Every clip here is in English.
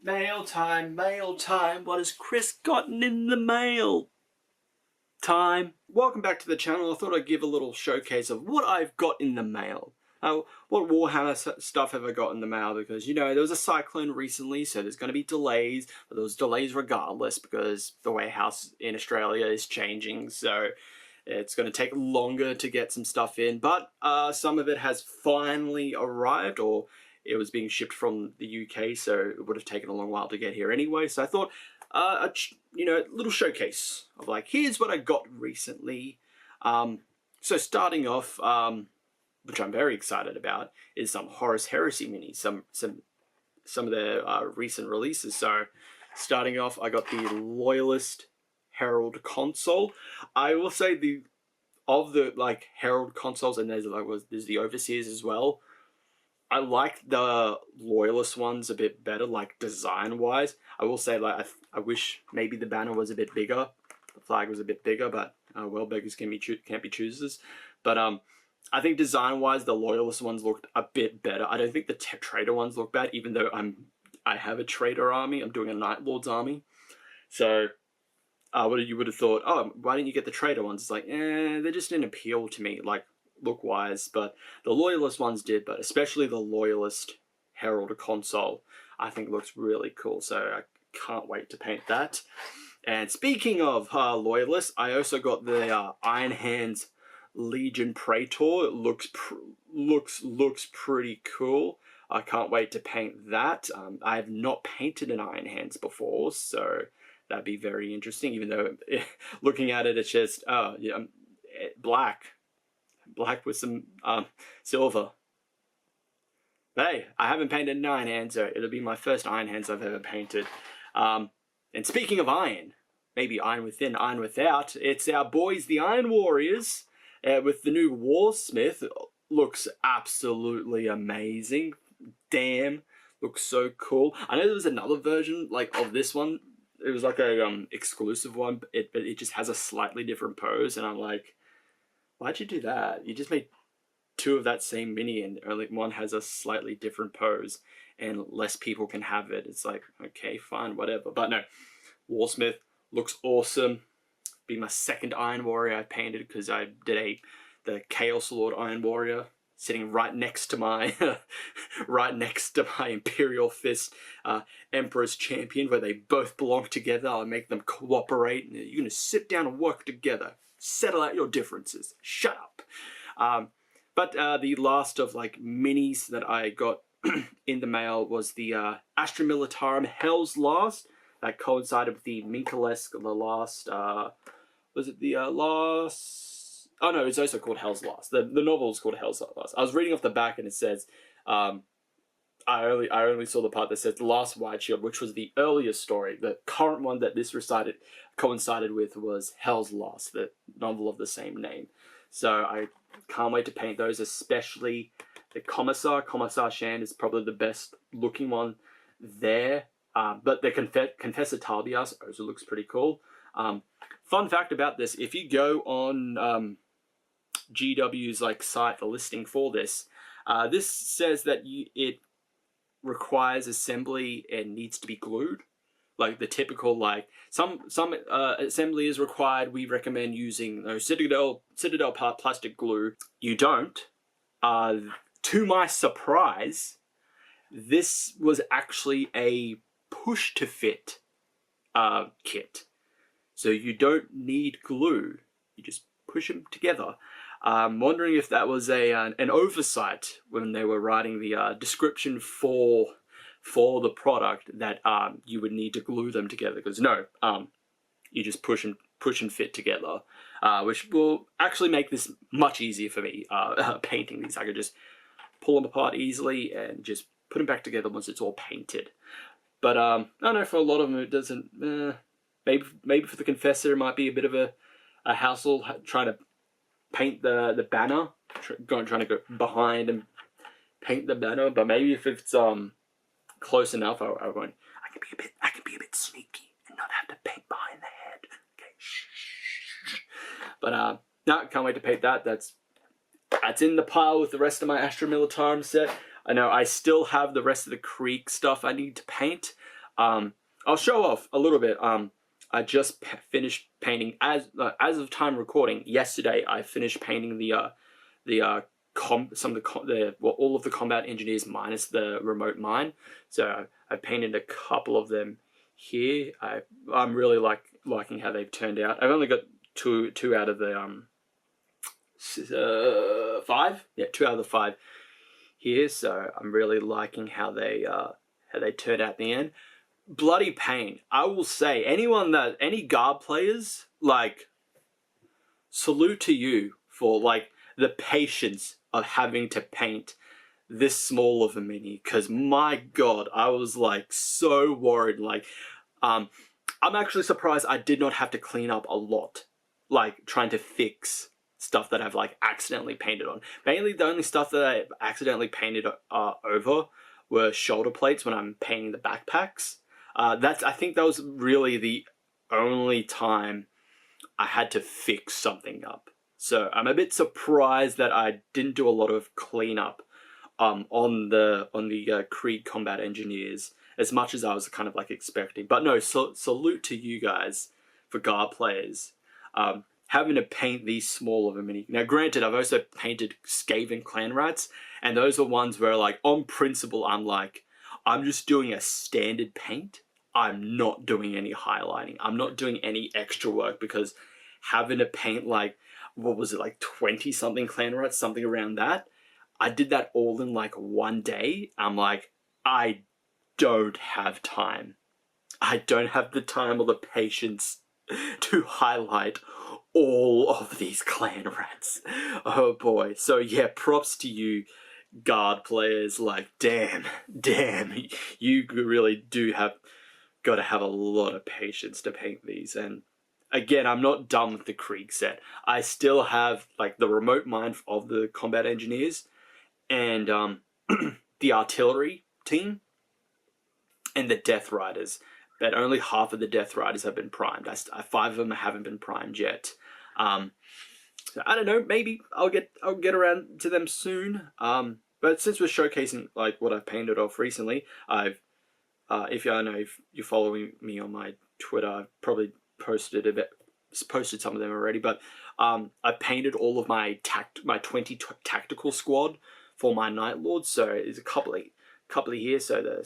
Mail time, mail time. What has Chris gotten in the mail? Time. Welcome back to the channel. I thought I'd give a little showcase of what I've got in the mail. What Warhammer stuff have I got in the mail? Because, you know, there was a cyclone recently, so there's going to be delays. But there was delays regardless because the warehouse in Australia is changing, so it's going to take longer to get some stuff in. But some of it has finally arrived, or it was being shipped from the UK, so it would have taken a long while to get here anyway. So I thought, you know, a little showcase of like, here's what I got recently. So starting off, which I'm very excited about, is some Heresy minis, some of their recent releases. So starting off, I got the Loyalist Herald console. I will say of the like Herald consoles, and there's the Overseers as well. I like the Loyalist ones a bit better, like design-wise. I will say, like, I wish maybe the banner was a bit bigger, the flag was a bit bigger, but well, beggars can't be choosers. But I think design-wise, the Loyalist ones looked a bit better. I don't think the Traitor ones look bad, even though I have a Traitor army. I'm doing a Night Lord's army, so you would have thought, oh, why didn't you get the Traitor ones? It's like, they just didn't appeal to me, like, look-wise, but the Loyalist ones did, but especially the Loyalist Herald console, I think looks really cool, so I can't wait to paint that. And speaking of Loyalists, I also got the Iron Hands Legion Praetor. It looks pretty cool. I can't wait to paint that. I have not painted an Iron Hands before, so that'd be very interesting, even though looking at it, it's just, yeah, black with some silver. But hey, I haven't painted an Iron Hand, so it'll be my first Iron Hands I've ever painted. And speaking of iron, maybe iron within, iron without, it's our boys, the Iron Warriors, with the new Warsmith. Looks absolutely amazing. Damn, looks so cool. I know there was another version like of this one. It was like a exclusive one, but it just has a slightly different pose, and I'm like, why'd you do that? You just made two of that same mini and only one has a slightly different pose and less people can have it. It's like, okay, fine, whatever. But no, Warsmith looks awesome. Be my second Iron Warrior I painted, because I did the Chaos Lord Iron Warrior sitting right next to my Imperial Fist Emperor's Champion, where they both belong together. I'll make them cooperate. You're gonna sit down and work together. Settle out your differences. Shut up. But the last of like minis that I got in the mail was the Astra Militarum Hell's Last. That coincided with the Minkalesque, the last. Was it the last? Oh no, it's also called Hell's Last. The novel is called Hell's Last. I was reading off the back and it says, I only saw the part that says The Last White Shield, which was the earlier story. The current one that this coincided with was Hell's Last, the novel of the same name. So I can't wait to paint those, especially the Commissar. Commissar Shan is probably the best looking one there. But the Confessor Talbias also looks pretty cool. Fun fact about this, if you go on GW's like site, the listing for this, this says that it requires assembly and needs to be glued. Like the typical, like some assembly is required. We recommend using Citadel plastic glue. You don't. To my surprise, this was actually a push to fit kit. So you don't need glue. You just push them together. I'm wondering if that was an oversight when they were writing the description for the product, that you would need to glue them together, because no, you just push and fit together, which will actually make this much easier for me painting these. I could just pull them apart easily and just put them back together once it's all painted. But I don't know, for a lot of them it doesn't. Maybe for the Confessor it might be a bit of a hassle trying to paint the banner, trying to go behind and paint the banner. But maybe if it's close enough, I can be a bit sneaky and not have to paint behind the head. Okay, shh. But no, can't wait to paint that. That's in the pile with the rest of my Astra Militarum set. I know I still have the rest of the Krieg stuff I need to paint. I'll show off a little bit. I just finished painting as of time recording yesterday. I finished painting all of the combat engineers minus the remote mine. So I painted a couple of them here. I'm really liking how they've turned out. I've only got two out of the 5. Yeah, 2 out of the 5 here. So I'm really liking how they turned out in the end. Bloody pain. I will say, any guard players, like, salute to you for like the patience of having to paint this small of a mini, because my god, I was like so worried. Like, I'm actually surprised I did not have to clean up a lot, like trying to fix stuff that I've like accidentally painted on. Mainly the only stuff that I accidentally painted over were shoulder plates when I'm painting the backpacks. I think that was really the only time I had to fix something up. So I'm a bit surprised that I didn't do a lot of cleanup on the Krieg combat engineers as much as I was kind of like expecting. But no, salute to you guys for guard players having to paint these small of a mini. Now granted, I've also painted Skaven clan rats, and those are ones where like on principle I'm just doing a standard paint. I'm not doing any highlighting. I'm not doing any extra work, because having to paint like, what was it, like 20 something clan rats, something around that. I did that all in like one day. I'm like, I don't have time. I don't have the time or the patience to highlight all of these clan rats. Oh boy. So yeah, props to you guard players. Like, damn, you really do got to have a lot of patience to paint these. And again, I'm not done with the Krieg set. I still have like the remote mine of the combat engineers and the artillery team and the Death Riders. But only half of the Death Riders have been primed. 5 of them haven't been primed yet. So I don't know. Maybe I'll get around to them soon. But since we're showcasing like what I've painted off recently, if you're following me on my Twitter, I've probably posted some of them already. But I painted all of my 20 tactical squad for my Night Lords. So there's a couple of here. So the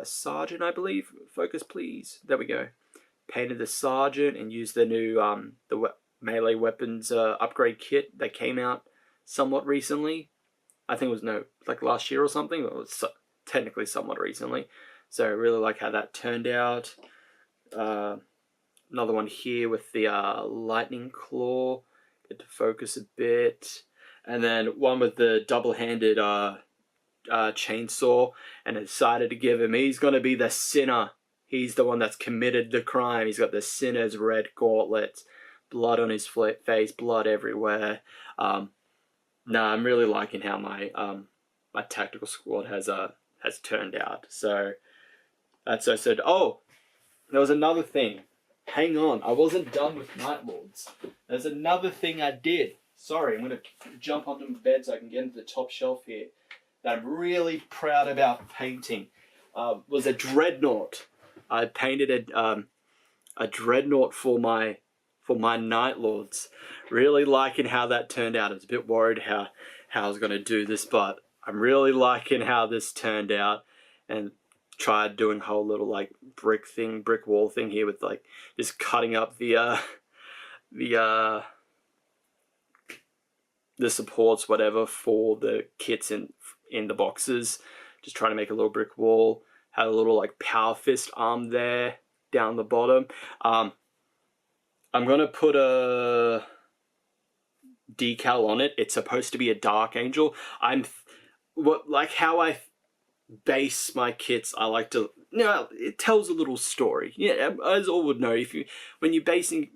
sergeant, I believe. Focus, please. There we go. Painted the sergeant and used the new melee weapons upgrade kit that came out somewhat recently. I think it was like last year or something. It was technically somewhat recently. So I really like how that turned out. Another one here with the lightning claw. Get to focus a bit. And then one with the double-handed chainsaw. And I decided to give him, he's going to be the sinner. He's the one that's committed the crime. He's got the sinner's red gauntlets. Blood on his face, blood everywhere. I'm really liking how my tactical squad has turned out. So that's so said. Oh, there was another thing. Hang on, I wasn't done with Night Lords. There's another thing I did. Sorry, I'm gonna jump onto my bed so I can get into the top shelf here. That I'm really proud about painting. Was a dreadnought. I painted a dreadnought for my Night Lords. Really liking how that turned out. I was a bit worried how I was going to do this, but I'm really liking how this turned out, and tried doing a whole little like brick wall thing here with like just cutting up the supports, whatever, for the kits in the boxes. Just trying to make a little brick wall. Had a little like power fist arm there down the bottom. I'm gonna put a decal on it. It's supposed to be a Dark Angel. How I base my kits, I like to, it tells a little story. Yeah, as all would know, when you're basing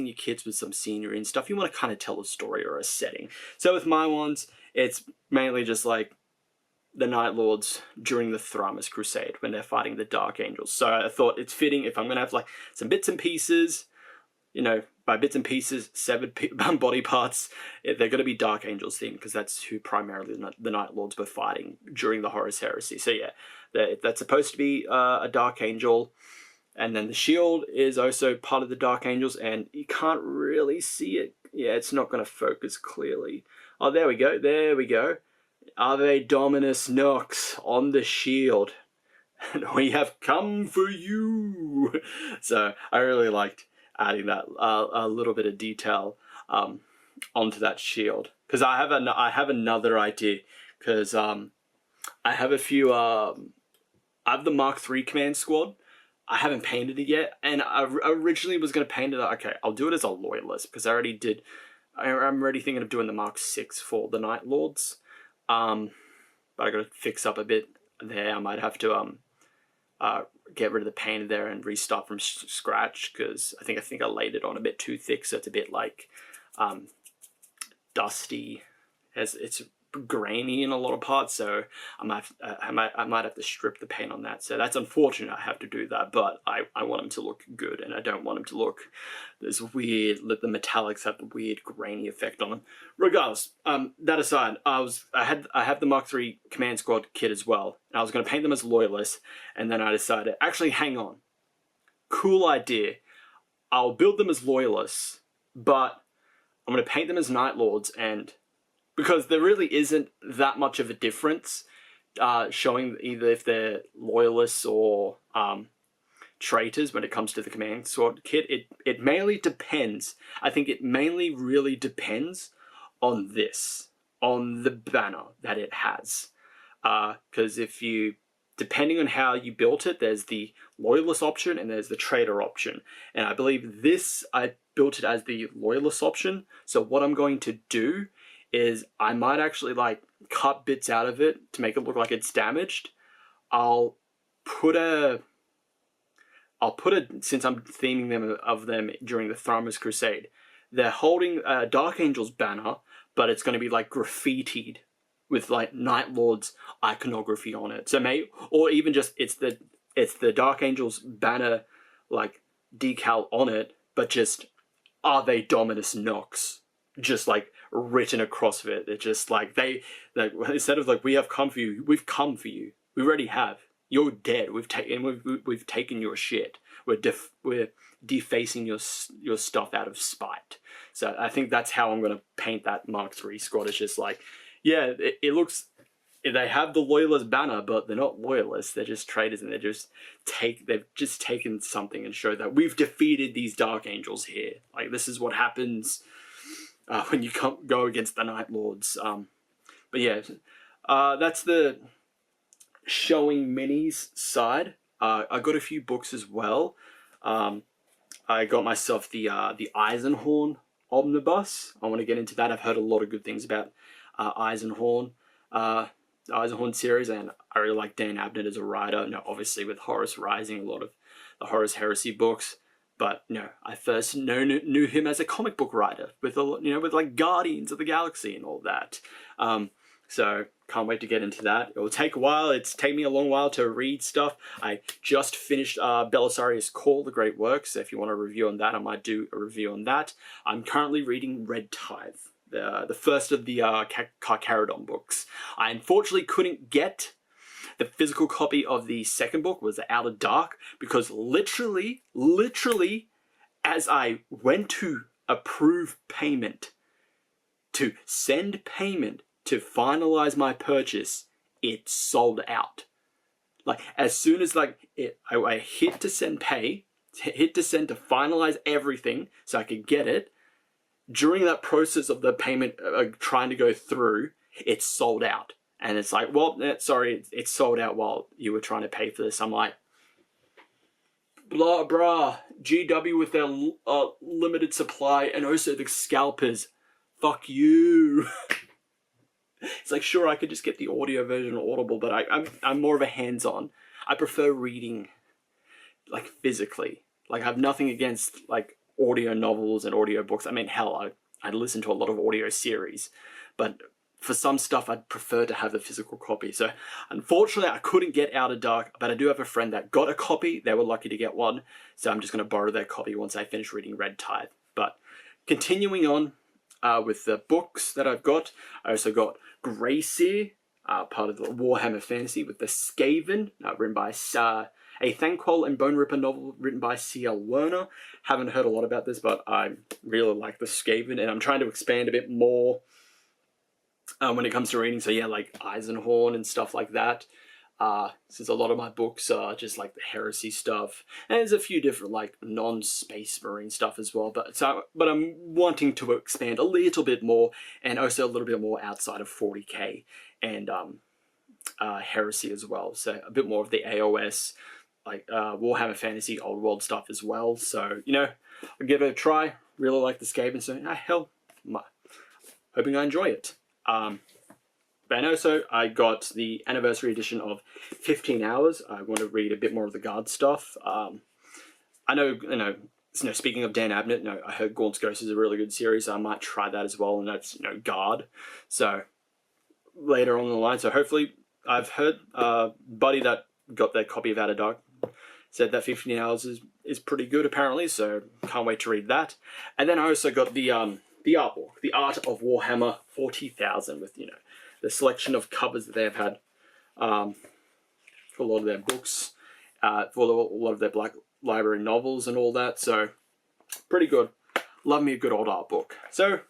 your kits with some scenery and stuff, you want to kind of tell a story or a setting. So with my ones, it's mainly just like the Night Lords during the Thramas Crusade when they're fighting the Dark Angels. So I thought it's fitting if I'm going to have like some bits and pieces, by bits and pieces, severed body parts, they're going to be Dark Angels themed, because that's who primarily the Night Lords were fighting during the Horus Heresy. So yeah, That's supposed to be a Dark Angel. And then the shield is also part of the Dark Angels, and you can't really see it. Yeah, it's not going to focus clearly. Oh, there we go. There we go. Ave Dominus Nox on the shield. And we have come for you. So I really liked adding that a little bit of detail onto that shield. Because I have another idea. Because I have a few... I have the Mark III Command Squad. I haven't painted it yet, and I originally was going to paint it. Okay, I'll do it as a Loyalist, because I already did. I'm already thinking of doing the Mark VI for the Night Lords. But I got to fix up a bit there. I might have to get rid of the paint there and restart from scratch, because I think I laid it on a bit too thick, so it's a bit like dusty. It's grainy in a lot of parts, so I might have to strip the paint on that. So that's unfortunate. I have to do that, but I want them to look good, and I don't want them to look this weird. Let the metallics have the weird grainy effect on them. Regardless, that aside, I have the Mark III Command Squad kit as well, and I was going to paint them as Loyalists, and then I decided, actually, hang on, cool idea. I'll build them as Loyalists, but I'm going to paint them as Night Lords, and because there really isn't that much of a difference showing either if they're Loyalists or traitors when it comes to the Command Squad kit. It mainly depends. I think it mainly really depends on on the banner that it has. Because depending on how you built it, there's the Loyalist option and there's the traitor option. And I believe I built it as the Loyalist option. So what I'm going to do is I might actually cut bits out of it to make it look like it's damaged. I'll put since I'm theming them during the Thramas Crusade, they're holding a Dark Angel's banner, but it's going to be graffitied with Night Lord's iconography on it. So or even just it's the Dark Angel's banner decal on it, but just Ave Dominus Nox, just written across of it. It's just instead of we have come for you, we've come for you. We already have. You're dead. We've taken your shit. We're defacing your stuff out of spite. So I think that's how I'm gonna paint that Mark III squad. It's just yeah, it looks. They have the Loyalist banner, but they're not Loyalists. They're just traitors, and they've just taken something and showed that we've defeated these Dark Angels here. This is what happens when you go against the Night Lords. But yeah, that's the showing minis side. I got a few books as well. I got myself the Eisenhorn Omnibus. I want to get into that. I've heard a lot of good things about Eisenhorn. The Eisenhorn series, and I really like Dan Abnett as a writer. Obviously with Horus Rising, a lot of the Horus Heresy books. But I first knew him as a comic book writer with with Guardians of the Galaxy and all that. So can't wait to get into that. It will take a while. It's taken me a long while to read stuff. I just finished Belisarius Call, The Great Works. So if you want a review on that, I might do a review on that. I'm currently reading Red Tithe, the first of the Carcharodon books. I unfortunately couldn't get the physical copy of the second book, was The Outer Dark, because literally, as I went to approve payment, to send payment, to finalize my purchase, it sold out. As soon as I hit to send hit to send to finalize everything so I could get it, during that process of the payment trying to go through, it sold out. And it's well, sorry, it's sold out while you were trying to pay for this. I'm blah, brah, GW with their limited supply, and also the scalpers. Fuck you. It's sure, I could just get the audio version or Audible, but I'm more of a hands-on. I prefer reading, physically. I have nothing against, audio novels and audio books. I mean, hell, I listen to a lot of audio series, but for some stuff, I'd prefer to have the physical copy. So, unfortunately, I couldn't get Outer Dark, but I do have a friend that got a copy. They were lucky to get one, so I'm just going to borrow their copy once I finish reading Red Tithe. But continuing on with the books that I've got, I also got Gracie, part of the Warhammer Fantasy with the Skaven, written by a Thanquol and Bone Ripper novel written by C.L. Werner. Haven't heard a lot about this, but I really like the Skaven, and I'm trying to expand a bit more when it comes to reading. So yeah, like Eisenhorn and stuff like that. Since a lot of my books are just like the Heresy stuff, and there's a few different like non-Space Marine stuff as well. But I'm wanting to expand a little bit more, and also a little bit more outside of 40k and Heresy as well. So a bit more of the AOS, like Warhammer Fantasy Old World stuff as well. So you know, I'll give it a try. Really like the Skaven, so hell, hoping I enjoy it. And also, I got the anniversary edition of 15 Hours. I want to read a bit more of the Guard stuff. I know, speaking of Dan Abnett, I heard Gaunt's Ghost is a really good series. So I might try that as well, and that's, Guard. So, later on in the line. So hopefully, I've heard Buddy that got their copy of Outer Dark said that 15 Hours is pretty good, apparently. So, can't wait to read that. And then I also got the art book, The Art of Warhammer 40,000, with, the selection of covers that they have had for a lot of their books, for a lot of their Black Library novels and all that. So, pretty good. Love me a good old art book. So,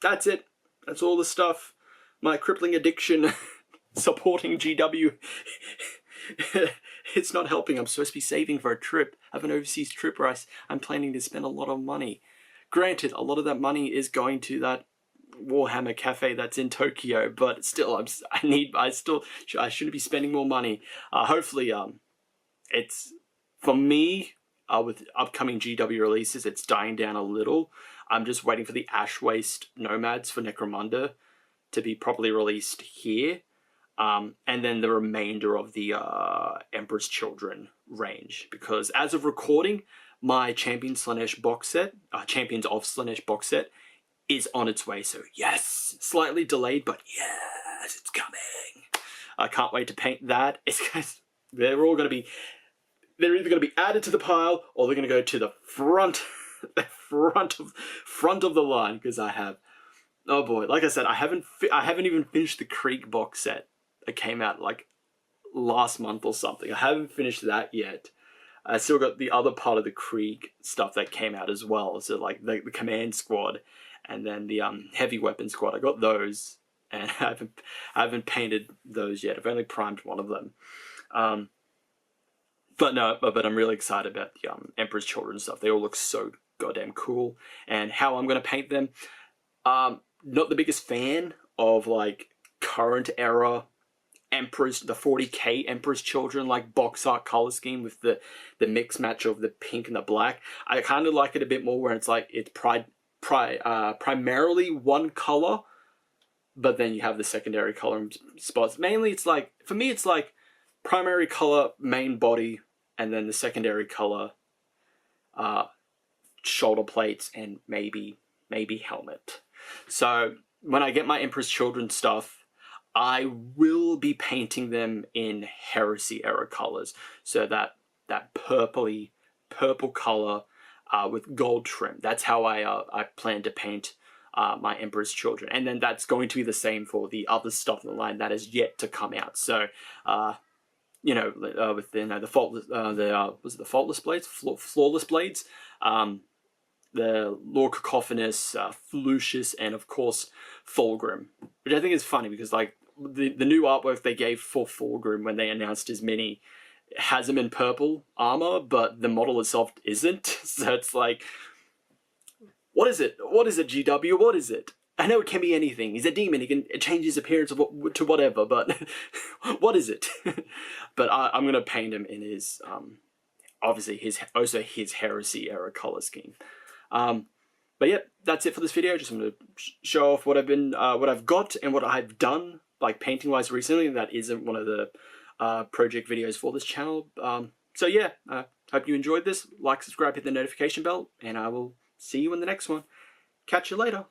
that's it. That's all the stuff. My crippling addiction supporting GW. It's not helping. I'm supposed to be saving for a trip. I have an overseas trip where I'm planning to spend a lot of money. Granted, a lot of that money is going to that Warhammer cafe that's in Tokyo, but still, I shouldn't be spending more money. Hopefully, it's, for me, with upcoming GW releases, it's dying down a little. I'm just waiting for the Ash Waste Nomads for Necromunda to be properly released here. And then the remainder of the Emperor's Children range. Because as of recording, my Champions of Slaanesh box set is on its way. So yes, slightly delayed, but yes, it's coming. I can't wait to paint that. They're either going to be added to the pile, or they're going to go to the front of the line, because I have, oh boy, like I said, I haven't even finished the Krieg box set that came out like last month or something. I haven't finished that yet. I still got the other part of the Krieg stuff that came out as well. So like the Command Squad, and then the Heavy Weapon Squad. I got those, and I haven't painted those yet. I've only primed one of them. But I'm really excited about the Emperor's Children stuff. They all look so goddamn cool. And how I'm going to paint them, not the biggest fan of like current era the 40k Emperor's Children, like box art color scheme with the mix match of the pink and the black. I kind of like it a bit more where it's like it's primarily one color, but then you have the secondary color spots. Mainly, it's like, for me, it's like primary color, main body, and then the secondary color, shoulder plates, and maybe helmet. So when I get my Emperor's Children stuff, I will be painting them in Heresy era colors. So that purple color with gold trim. That's how I plan to paint my Emperor's Children. And then that's going to be the same for the other stuff in the line that is yet to come out. So, with the Faultless Blades, Flawless Blades, the Lord Cacophonous, Lucius, and of course Fulgrim, which I think is funny because like the new artwork they gave for Fulgrim when they announced his mini has him in purple armor, but the model itself isn't. So it's like, what is it? What is it, GW? What is it? I know it can be anything. He's a demon. He can change his appearance to whatever, but what is it? But I'm going to paint him in his, obviously his Heresy era color scheme. But yeah, that's it for this video. Just wanted to show off what I've got and what I've done, like painting wise recently. That isn't one of the project videos for this channel. So yeah, hope you enjoyed this. Like, subscribe, hit the notification bell, and I will see you in the next one. Catch you later.